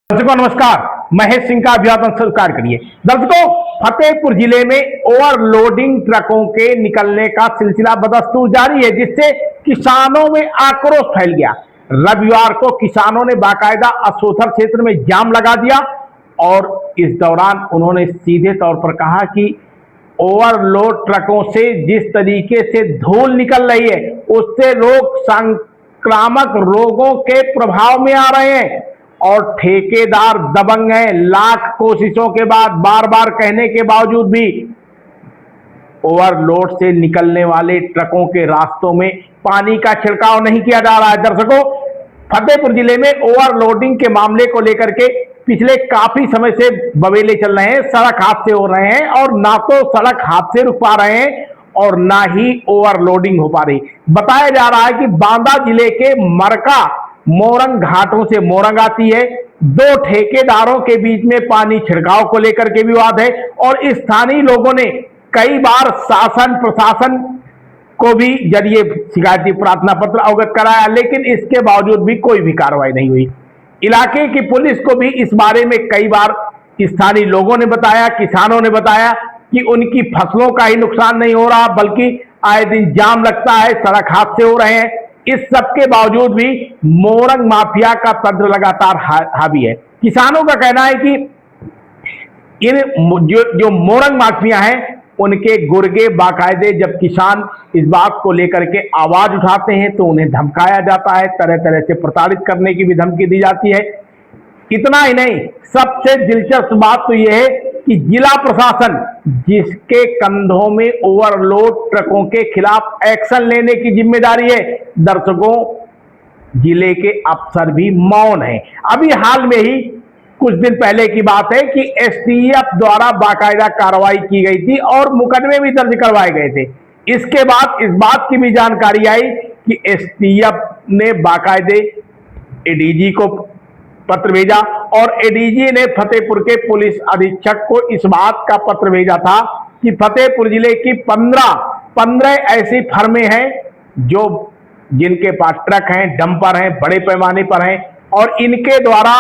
दर्शकों नमस्कार, महेश सिंह का अभिवादन स्वीकार करिए। दर्शकों, फतेहपुर जिले में ओवरलोडिंग ट्रकों के निकलने का सिलसिला बदस्तूर जारी है, जिससे किसानों में आक्रोश फैल गया। रविवार को किसानों ने बाकायदा असोथर क्षेत्र में जाम लगा दिया और इस दौरान उन्होंने सीधे तौर पर कहा कि ओवरलोड ट्रकों से जिस तरीके से धूल निकल रही है, उससे लोग संक्रामक रोगों के प्रभाव में आ रहे हैं और ठेकेदार दबंग हैं। लाख कोशिशों के बाद, बार बार कहने के बावजूद भी ओवरलोड से निकलने वाले ट्रकों के रास्तों में पानी का छिड़काव नहीं किया जा रहा है। दर्शकों, फतेहपुर जिले में ओवरलोडिंग के मामले को लेकर के पिछले काफी समय से बवेले चल रहे हैं। सड़क हादसे हो रहे हैं और ना तो सड़क हादसे रुक पा रहे हैं और ना ही ओवरलोडिंग हो पा रही। बताया जा रहा है कि बांदा जिले के मरका मोरंग घाटों से मोरंग आती है। दो ठेकेदारों के बीच में पानी छिड़काव को लेकर के विवाद है और स्थानीय लोगों ने कई बार शासन प्रशासन को भी जरिए शिकायती प्रार्थना पत्र अवगत कराया, लेकिन इसके बावजूद भी कोई भी कार्रवाई नहीं हुई। इलाके की पुलिस को भी इस बारे में कई बार स्थानीय लोगों ने बताया, किसानों ने बताया कि उनकी फसलों का ही नुकसान नहीं हो रहा, बल्कि आए दिन जाम लगता है, सड़क हादसे हो रहे हैं। इस सब के बावजूद भी मोरंग माफिया का तंत्र लगातार हावी है। किसानों का कहना है कि इन जो मोरंग माफिया हैं, उनके गुर्गे बाकायदे जब किसान इस बात को लेकर के आवाज उठाते हैं तो उन्हें धमकाया जाता है, तरह तरह से प्रताड़ित करने की भी धमकी दी जाती है। इतना ही नहीं, सबसे दिलचस्प बात तो यह है कि जिला प्रशासन, जिसके कंधों में ओवरलोड ट्रकों के खिलाफ एक्शन लेने की जिम्मेदारी है, दर्शकों जिले के अफसर भी मौन हैं। अभी हाल में ही कुछ दिन पहले की बात है कि एसटीएफ द्वारा बाकायदा कार्रवाई की गई थी और मुकदमे भी दर्ज करवाए गए थे। इसके बाद इस बात की भी जानकारी आई कि एसटीएफ ने बाकायदे एडीजी को पत्र भेजा और एडीजी ने फतेहपुर के पुलिस अधीक्षक को इस बात का पत्र भेजा था कि फतेहपुर जिले की 15 ऐसी फर्में हैं जिनके पास ट्रक हैं, डंपर हैं, बड़े पैमाने पर हैं और इनके द्वारा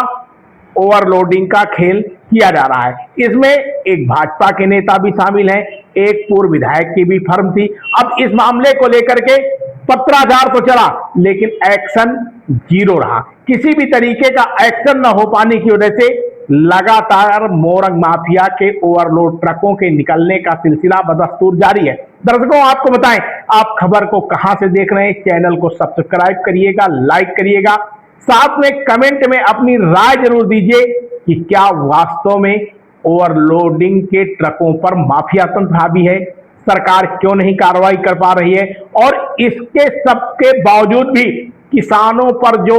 ओवरलोडिंग का खेल किया जा रहा है। इसमें एक भाजपा के नेता भी शामिल हैं, एक पूर्व विधायक की भी फर्म थी। अब इस मामले को लेकर के पत्राचार तो चला, लेकिन एक्शन जीरो रहा। किसी भी तरीके का एक्शन न हो पाने की वजह से लगातार मोरंग माफिया के ओवरलोड ट्रकों के निकलने का सिलसिला बदस्तूर जारी है। दर्शकों, आपको बताएं, आप खबर को कहां से देख रहे हैं? चैनल को सब्सक्राइब करिएगा, लाइक करिएगा, साथ में कमेंट में अपनी राय जरूर दीजिए कि क्या वास्तव में ओवरलोडिंग के ट्रकों पर माफिया तंत्र हावी है, सरकार क्यों नहीं कार्रवाई कर पा रही है और इसके सबके बावजूद भी किसानों पर जो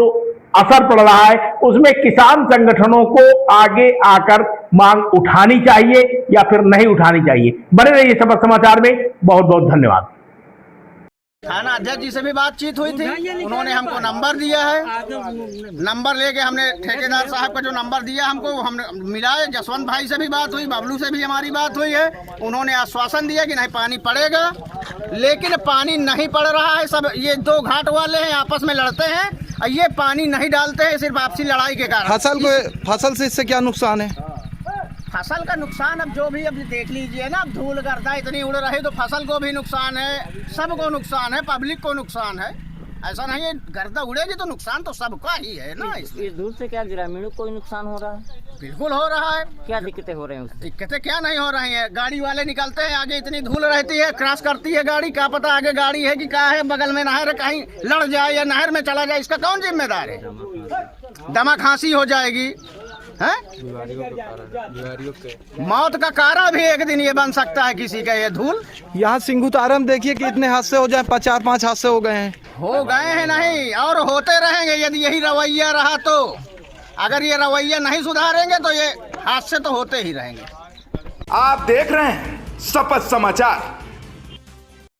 असर पड़ रहा है उसमें किसान संगठनों को आगे आकर मांग उठानी चाहिए या फिर नहीं उठानी चाहिए। बने रहिए सबक समाचार में। बहुत बहुत धन्यवाद। थाना अध्यक्ष जी से भी बातचीत हुई थी, उन्होंने हमको नंबर दिया है। नंबर लेके हमने ठेकेदार साहब का जो नंबर दिया हमको हमने मिलाए। जसवंत भाई से भी बात हुई, बबलू से भी हमारी बात हुई है। उन्होंने आश्वासन दिया कि नहीं पानी पड़ेगा, लेकिन पानी नहीं पड़ रहा है। सब ये दो घाट वाले हैं, आपस में लड़ते हैं, ये पानी नहीं डालते हैं सिर्फ आपसी लड़ाई के कारण। फसल से इससे क्या नुकसान है? फसल का नुकसान अब जो भी अब देख लीजिए ना, अब धूल गर्दा इतनी उड़ रही तो फसल को भी नुकसान है, सबको नुकसान है, पब्लिक को नुकसान है। ऐसा नहीं है गर्दा उड़ेगी तो नुकसान तो सबका ही है ना। इस धूल से क्या ग्रामीणों को नुकसान हो रहा है? बिल्कुल हो रहा है। क्या दिक्कतें हो रही हैं? दिक्कतें क्या नहीं हो रही हैं? गाड़ी वाले निकलते हैं, आगे इतनी धूल रहती है, क्रॉस करती है गाड़ी, क्या पता आगे गाड़ी है कि क्या है, बगल में नहर है, कहीं लड़ जाए या नहर में चला जाए, इसका कौन जिम्मेदार है? दमा खांसी हो जाएगी है, मौत का कारण भी एक दिन ये बन सकता है किसी का। ये धूल यहाँ सिंघुतारम देखिए कि इतने हादसे हो जाए, 4-5 हादसे हो गए हैं। हो गए हैं नहीं और होते रहेंगे यदि यही रवैया रहा तो। अगर ये रवैया नहीं सुधारेंगे तो ये हादसे तो होते ही रहेंगे। आप देख रहे हैं शपथ समाचार।